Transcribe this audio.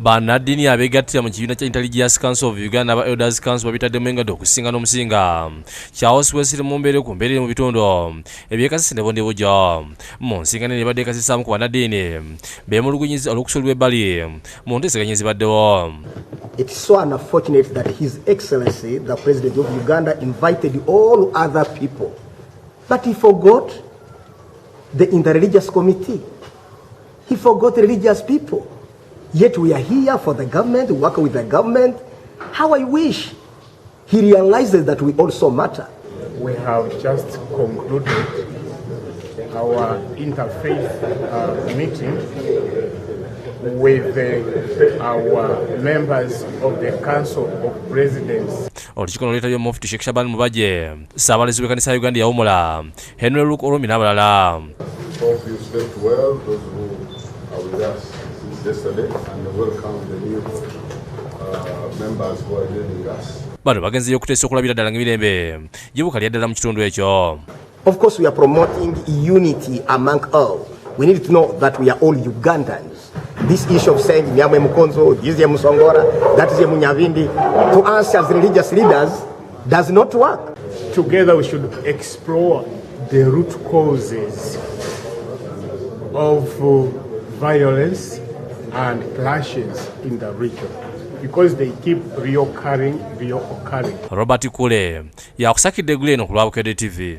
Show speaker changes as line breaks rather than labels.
Bannadiini abeegattira mu kibiina kya Intelligence Council of Uganda aba Elders Council babitaddemu engadde okusinga n'omusinga Charles Wesley Omumbere ku mbeerera mu bitundu eby'ekasese ne bondebujja mu nsingano ebadde ekasisaamu ku Bannadiini beemulugunyiza olw'okusulibwa ebbali mu nteeseganya ezibaddewo.
It is so unfortunate that His Excellency, the President of Uganda, invited all other people, but he forgot the interreligious committee. He forgot religious people. Yet we are here for the government, work with the government. How I wish he realizes that we also matter.
We have just concluded our interfaith meeting with our members of the Council of Presidents.
Olukiiko n'oluleeta Mufti Sheikh Shaban Mubajje, Ssaabalezi w'ekkanisa ya Uganda yawumula, Henry Olukoolomi n'abalala.
Hope you slept well, those who are with us since yesterday, and welcome the new members who are joining us.
Bano bagenzeyo okuteesa okulabira ddala ng'emirembe gibuka lyaddala mu kitundu ekyo.
Of course, we are promoting unity among all. We need to know that we are all Ugandans. This issue of saying Nyamwe Mukonzo, this is Musongora, that is Munyavindi, to us as religious leaders does not work.
Together we should explore the root causes of violence and clashes in the region, because they keep reoccurring.
Robert Kule yakusakidde Glen ku lwa Bukedde TV.